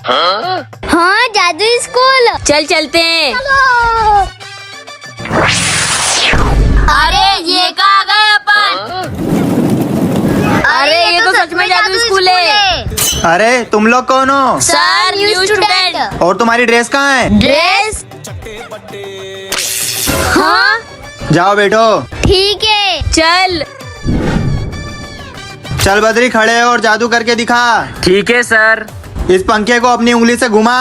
हाँ जादू स्कूल, चल चलते हैं। अरे ये कहाँ गए अपन? अरे ये तो सच में जादू स्कूल है। अरे तुम लोग कौन हो? Sir new student. और तुम्हारी ड्रेस कहाँ है? ड्रेस? हाँ जाओ बैठो। ठीक है। चल। चल बद्री, खड़े हो और जादू करके दिखा। ठीक है सर। इस पंखे को अपनी उंगली से घुमा।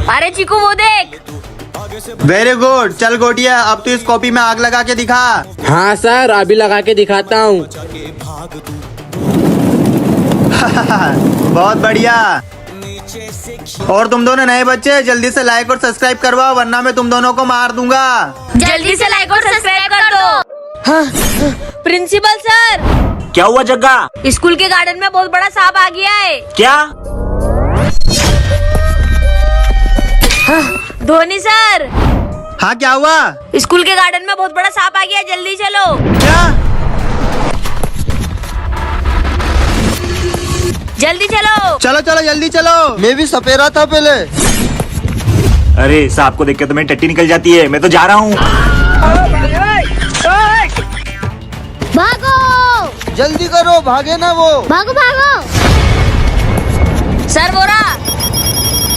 अरे चीकू वो देख। Very good. चल गोटिया, अब तू इस कॉपी में आग लगा के दिखा। हाँ सर, अभी लगा के दिखाता हूँ। बहुत बढ़िया। और तुम दोनों नए बच्चे जल्दी से लाइक और सब्सक्राइब करवाओ, वरना मैं तुम दोनों को मार दूंगा। जल्दी से लाइक और सब्सक्राइब कर दो। प्रिंसिपल सर, क्या हुआ जग्गा? स्कूल के गार्डन में बहुत बड़ा सांप आ गया है। क्या? धोनी सर, हाँ क्या हुआ? स्कूल के गार्डन में बहुत बड़ा सांप आ गया है, जल्दी चलो। क्या? जल्दी चलो। चलो चलो जल्दी चलो। मैं भी सपेरा था पहले। अरे सांप को देख के तो मेरी टट्टी निकल जाती है। मैं तो जा रहा हूँ। भागो जल्दी करो, भागे ना वो। भागो भागो। सर बोरा।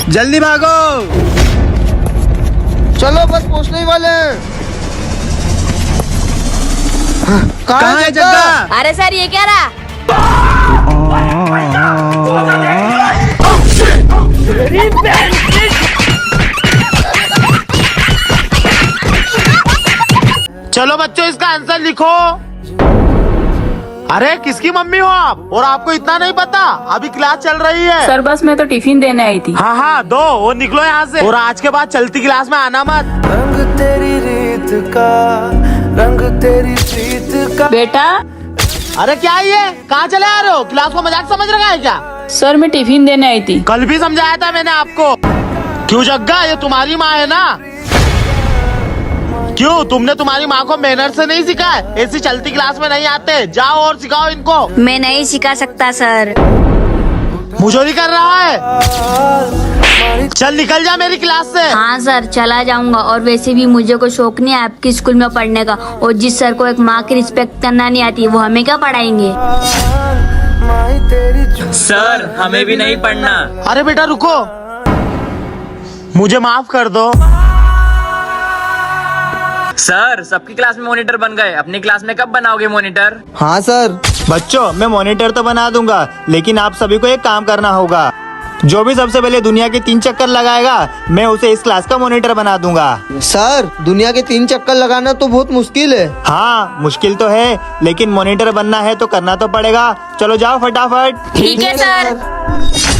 जल्दी भागो। चलो बस पहुंचने ही वाले हैं। कहाँ है जग्गा? अरे सर ये क्या रहा? चलो बच्चों, इसका आंसर लिखो। अरे किसकी मम्मी हो आप? और आपको इतना नहीं पता, अभी क्लास चल रही है। सर बस मैं तो टिफिन देने आई थी। हाँ हाँ दो, वो निकलो यहाँ से। और आज के बाद चलती क्लास में आना मत। रंग तेरी रीत का, रंग तेरी प्रीत का। बेटा। अरे क्या ये, कहाँ चले आ रहे हो? क्लास को मजाक समझ रखा है क्या? सर मैं टिफिन देने आई थी। कल भी समझाया था मैंने आपको। क्यों जग्गा, ये तुम्हारी माँ है ना? क्यों, तुमने तुम्हारी माँ को मैनर से नहीं सिखाया? ऐसी चलती क्लास में नहीं आते। जाओ और सिखाओ इनको। मैं नहीं सिखा सकता सर। मुझे कर रहा है। चल निकल जा मेरी क्लास से। हाँ सर चला जाऊंगा, और वैसे भी मुझे को शौक नहीं है आपके स्कूल में पढ़ने का। और जिस सर को एक माँ की रिस्पेक्ट करना नहीं आती, वो हमें क्या पढ़ाएंगे? सर हमें भी नहीं पढ़ना। अरे बेटा रुको, मुझे माफ कर दो। सर सबकी क्लास में मॉनिटर बन गए, अपनी क्लास में कब बनाओगे मॉनिटर? हाँ सर। बच्चों, मैं मॉनिटर तो बना दूंगा, लेकिन आप सभी को एक काम करना होगा। जो भी सबसे पहले दुनिया के 3 चक्कर लगाएगा, मैं उसे इस क्लास का मॉनिटर बना दूंगा। सर दुनिया के 3 चक्कर लगाना तो बहुत मुश्किल है। हाँ मुश्किल तो है, लेकिन मॉनिटर बनना है तो करना तो पड़ेगा। चलो जाओ फटाफट। ठीक है सर।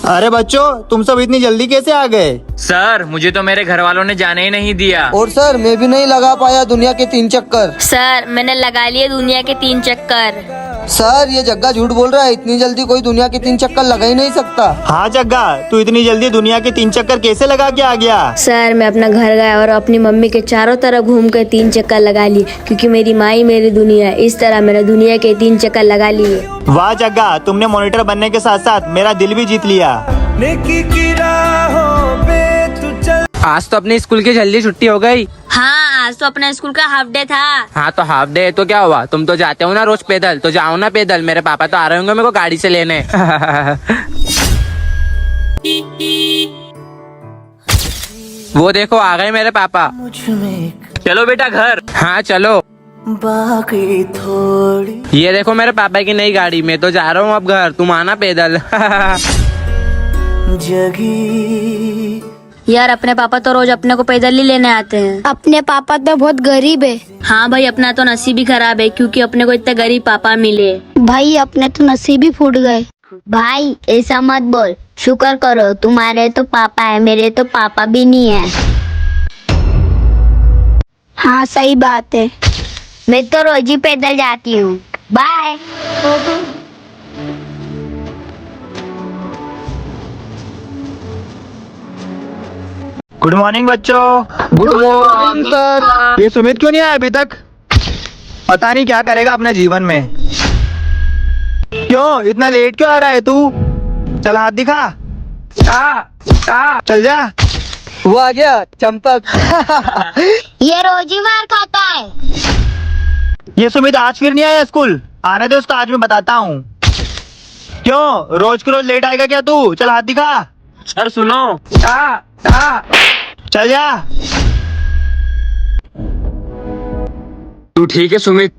अरे बच्चों, तुम सब इतनी जल्दी कैसे आ गए? सर मुझे तो मेरे घर वालों ने जाने ही नहीं दिया। और सर मैं भी नहीं लगा पाया दुनिया के 3 चक्कर। सर मैंने लगा लिए दुनिया के 3 चक्कर। सर ये जग्गा झूठ बोल रहा है, इतनी जल्दी कोई दुनिया के 3 चक्कर लगा ही नहीं सकता। हाँ जग्गा, तू इतनी जल्दी दुनिया के 3 चक्कर कैसे लगा के आ गया? सर मैं अपना घर गया और अपनी मम्मी के चारों तरफ घूम कर 3 चक्कर लगा लिए, क्योंकि मेरी माँ ही मेरी दुनिया है। इस तरह मैंने दुनिया के 3 चक्कर लगा लिए। वाह जग्गा, तुमने मॉनिटर बनने के साथ साथ मेरा दिल भी जीत लिया। नेकी की राहों पे तू चल। आज तो अपने स्कूल की जल्दी छुट्टी हो गई। हाँ आज तो अपना स्कूल का हाफ डे था। हाँ तो हाफ डे है तो क्या हुआ, तुम तो जाते हो ना रोज पैदल, तो जाओ ना पैदल। मेरे पापा तो आ रहे होंगे मेरे को गाड़ी से लेने। वो देखो आ गए मेरे पापा। चलो बेटा घर। हाँ चलो। बाकी थोड़ी ये देखो मेरे पापा की नई गाड़ी, मैं तो जा रहा हूँ अब घर, तुम आना पैदल। जगी। यार अपने पापा तो रोज अपने को पैदल ही लेने आते हैं। अपने पापा तो बहुत गरीब है। हाँ भाई, अपना तो नसीब ही खराब है, क्योंकि अपने को इतने गरीब पापा मिले। भाई अपने तो नसीब ही फूट गए। भाई ऐसा मत बोल, शुक्र करो तुम्हारे तो पापा है, मेरे तो पापा भी नहीं है। हाँ सही बात है। मैं तो रोज ही पैदल जाती हूँ। बाय। गुड मॉर्निंग बच्चों। Good morning sir. ये सुमित क्यों नहीं आया अभी तक? पता नहीं क्या करेगा अपने जीवन में। क्यों इतना लेट क्यों आ रहा है तू? चल हाथ दिखा। चल जा। वो आ गया चंपक। ये रोज ही मार खाता है। ये सुमित आज फिर नहीं आया स्कूल? आने दे उसको, आज मैं बताता हूँ। क्यों रोज के रोज लेट आएगा क्या तू? चल हाथ दिखा। सर सुनो। चल जा। तू ठीक है सुमित?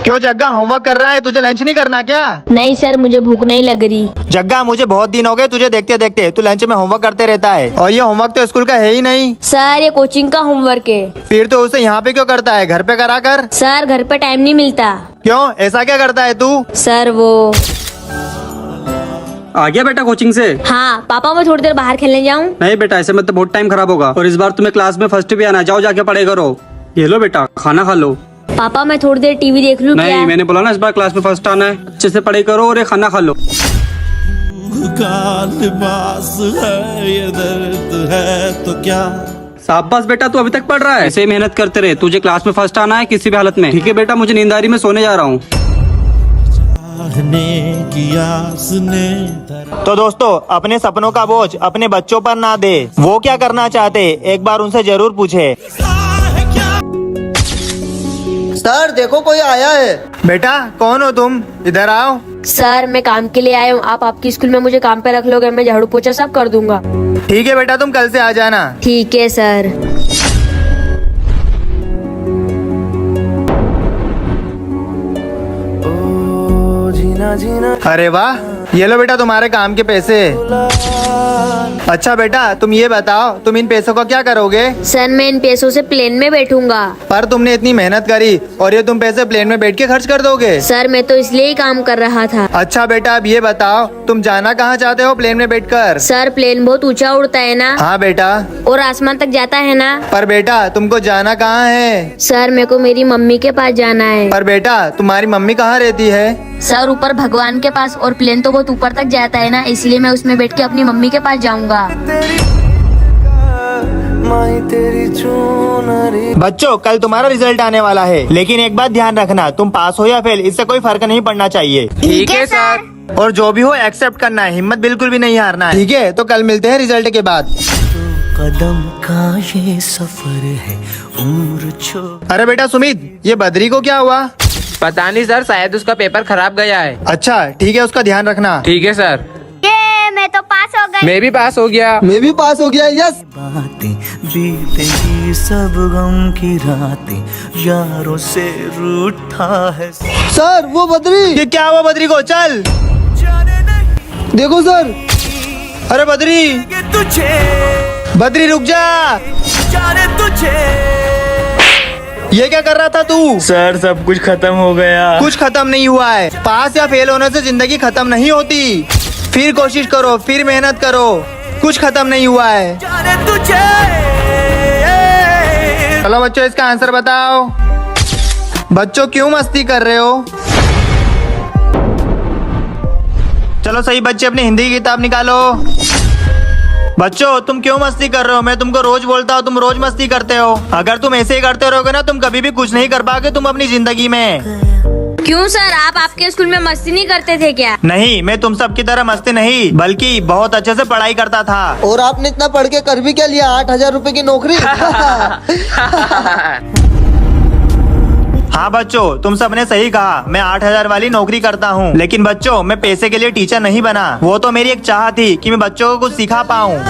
क्यों जग्गा होमवर्क कर रहा है? तुझे लंच नहीं करना क्या? नहीं सर, मुझे भूख नहीं लग रही। जग्गा मुझे बहुत दिन हो गए तुझे देखते देखते, तू लंच में होमवर्क करते रहता है। और ये होमवर्क तो स्कूल का है ही नहीं। सर ये कोचिंग का होमवर्क है। फिर तो उसे यहाँ पे क्यों करता है? घर पे करा कर। सर घर पे टाइम नहीं मिलता। क्यों ऐसा क्या करता है तू? सर वो आ गया बेटा कोचिंग से? हाँ पापा, मैं थोड़ी देर बाहर खेलने जाऊँ? नहीं बेटा, ऐसे में तो बहुत टाइम खराब होगा और इस बार तुम्हें क्लास में फर्स्ट भी आना। जाओ जाके पढ़ाई करो। ये लो बेटा खाना खा लो। पापा मैं थोड़ी देर टीवी देख लूँ नहीं, क्या? मैंने बोला ना इस बार क्लास में फर्स्ट आना है। अच्छे से पढ़ाई करो और ये खाना खा लो। का लिबास है ये दर्द है तो क्या। शाबाश बेटा, तू अभी तक पढ़ रहा है। ऐसे ही मेहनत करते रहे। तुझे क्लास में फर्स्ट आना है किसी भी हालत में। ठीक है बेटा, मुझे नींद आ रही, मैं सोने जा रहा हूँ। तो दोस्तों अपने सपनों का बोझ अपने बच्चों पर ना दे। वो क्या करना चाहते एक बार उनसे जरूर पूछे। सर देखो कोई आया है। बेटा कौन हो तुम? इधर आओ। सर मैं काम के लिए आया हूँ। आप आपकी स्कूल में मुझे काम पे रख लोगे? मैं झाड़ू पोछा सब कर दूंगा। ठीक है बेटा, तुम कल से आ जाना। ठीक है सर। ओ जीना जीना अरे वाह, ये लो बेटा तुम्हारे काम के पैसे। अच्छा बेटा तुम ये बताओ, तुम इन पैसों का क्या करोगे? सर मैं इन पैसों से प्लेन में बैठूंगा। पर तुमने इतनी मेहनत करी और ये तुम पैसे प्लेन में बैठ के खर्च कर दोगे? सर मैं तो इसलिए ही काम कर रहा था। अच्छा बेटा अब ये बताओ, तुम जाना कहाँ चाहते हो प्लेन में बैठकर? सर प्लेन बहुत ऊंचा उड़ता है ना। हाँ बेटा। और आसमान तक जाता है ना। पर बेटा तुमको जाना कहाँ है? सर मेरे को मेरी मम्मी के पास जाना है। पर बेटा तुम्हारी मम्मी कहाँ रहती है? सर ऊपर भगवान के पास, और प्लेन तो बहुत ऊपर तक जाता है ना, इसलिए मैं उसमें बैठ के अपनी मम्मी के पास जाऊंगा। माही तेरी चुनरी। बच्चों कल तुम्हारा रिजल्ट आने वाला है, लेकिन एक बात ध्यान रखना, तुम पास हो या फेल इससे कोई फर्क नहीं पड़ना चाहिए। ठीक है सर। और जो भी हो एक्सेप्ट करना है, हिम्मत बिल्कुल भी नहीं हारना है। ठीक है तो कल मिलते हैं रिजल्ट के बाद। कदम का ये सफर है उम्र छो। अरे बेटा सुमित, ये बद्री को क्या हुआ? पता नहीं सर, शायद उसका पेपर खराब गया है। अच्छा ठीक है, उसका ध्यान रखना। ठीक है सर। मैं तो पास हो गई। मैं भी पास हो गया। मैं भी पास हो गया। यस। बातें बीतेगी सब गम की रातें यारों से रूठा है। सर वो बद्री। ये क्या हुआ बद्री को? चल जाने नहीं देखो सर। अरे बद्री, ये तुझे बद्री रुक जा। जाने तुझे। ये क्या कर रहा था तू? सर सब कुछ खत्म हो गया। कुछ खत्म नहीं हुआ है। पास या फेल होने से जिंदगी खत्म नहीं होती। फिर कोशिश करो, फिर मेहनत करो, कुछ खत्म नहीं हुआ है। जाने तुझे। चलो बच्चों इसका आंसर बताओ। बच्चों क्यों मस्ती कर रहे हो? चलो सही बच्चे अपनी हिंदी की किताब निकालो। बच्चों तुम क्यों मस्ती कर रहे हो? मैं तुमको रोज बोलता हूँ, तुम रोज मस्ती करते हो। अगर तुम ऐसे ही करते रहोगे ना, तुम कभी भी कुछ नहीं कर पाओगे तुम अपनी जिंदगी में। क्यों सर, आप आपके स्कूल में मस्ती नहीं करते थे क्या? नहीं, मैं तुम सब की तरह मस्ती नहीं, बल्कि बहुत अच्छे से पढ़ाई करता था। और आपने इतना पढ़ के कर भी क्या लिया? 8,000 रुपए की नौकरी। हाँ बच्चों तुम सबने सही कहा, मैं 8,000 वाली नौकरी करता हूँ। लेकिन बच्चों मैं पैसे के लिए टीचर नहीं बना। वो तो मेरी एक चाह थी कि मैं बच्चों को कुछ सिखा पाऊँ।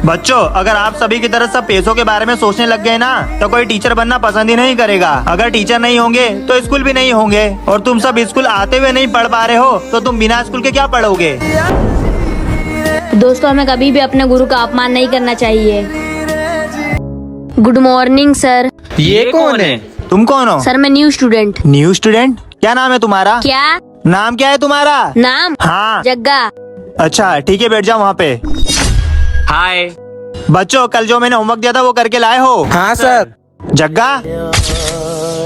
बच्चों अगर आप सभी की तरह सब पैसों के बारे में सोचने लग गए ना, तो कोई टीचर बनना पसंद ही नहीं करेगा। अगर टीचर नहीं होंगे तो स्कूल भी नहीं होंगे, और तुम सब स्कूल आते हुए नहीं पढ़ पा रहे हो तो तुम बिना स्कूल के क्या पढ़ोगे? दोस्तों हमें कभी भी अपने गुरु का अपमान नहीं करना चाहिए। Good morning sir. ये कौन है? तुम कौन हो? सर मैं न्यू स्टूडेंट। New student? क्या नाम है तुम्हारा? क्या नाम क्या है तुम्हारा? नाम? हाँ। जग्गा। अच्छा ठीक है, बैठ जाओ वहाँ पे। हाय। बच्चों, कल जो मैंने होमवर्क दिया था वो करके लाए हो? हाँ सर। जग्गा,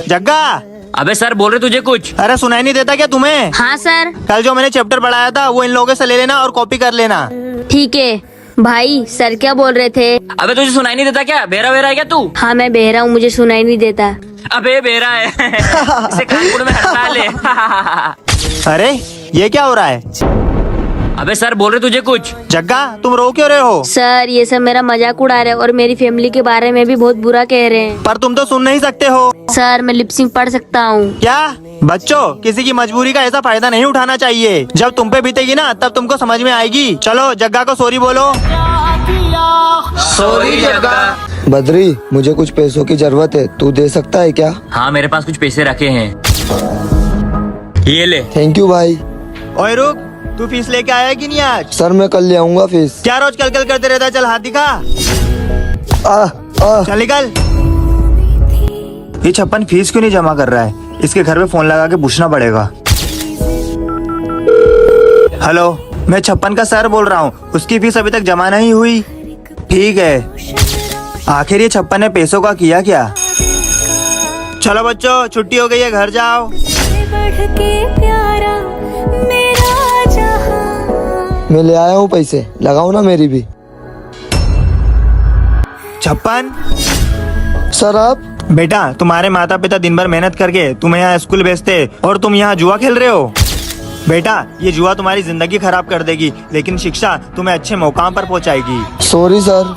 जग्गा। अबे सर बोल रहे तुझे कुछ। अरे सुनाई नहीं देता क्या तुम्हें? हाँ सर। कल जो मैंने चैप्टर पढ़ाया था वो इन लोगों से ले लेना और कॉपी कर लेना। ठीक है भाई। सर क्या बोल रहे थे? अबे तुझे सुनाई नहीं देता क्या? बेरा बेरा है क्या तू? हाँ मैं बहरा हूँ, मुझे सुनाई नहीं देता। अबे बेरा है। इसे कानपुर में हड़ताल है। अरे ये क्या हो रहा है? अबे सर बोल रहे तुझे कुछ। जग्गा, तुम रो क्यों रहे हो? सर ये सब मेरा मजाक उड़ा रहे हैं और मेरी फैमिली के बारे में भी बहुत बुरा कह रहे हैं। पर तुम तो सुन नहीं सकते हो। सर मैं लिपसिंग पढ़ सकता हूँ। क्या? बच्चों, किसी की मजबूरी का ऐसा फायदा नहीं उठाना चाहिए। जब तुम पे बीतेगी ना तब तुमको समझ में आएगी। चलो जग्गा को सॉरी बोलो। सॉरी जग्गा। बद्री, मुझे कुछ पैसों की जरूरत है, तू दे सकता है क्या? हाँ मेरे पास कुछ पैसे रखे हैं, ये ले। थैंक यू भाई। ओए रुक, तू फीस लेके आया है कि नहीं आज? सर मैं कल ले आऊंगा फीस। क्या रोज कल कल करते रहता है? चल हाथ दिखा। चल निकल। ये 56 फीस क्यों नहीं जमा कर रहा है? इसके घर में फोन लगा के पूछना पड़ेगा। हेलो, मैं 56 का सर बोल रहा हूँ। उसकी फीस अभी तक जमा नहीं हुई। ठीक है, आखिर ये 56 ने पैसों का किया क्या? चलो बच्चों, छुट्टी हो गई है, घर जाओ। मैं ले आया हूँ पैसे, लगाओ ना मेरी भी। 56। सर आप? बेटा, तुम्हारे माता पिता दिन भर मेहनत करके तुम्हें यहाँ स्कूल भेजते और तुम यहाँ जुआ खेल रहे हो। बेटा, ये जुआ तुम्हारी जिंदगी खराब कर देगी, लेकिन शिक्षा तुम्हें अच्छे मुकाम पर पहुँचाएगी। Sorry sir.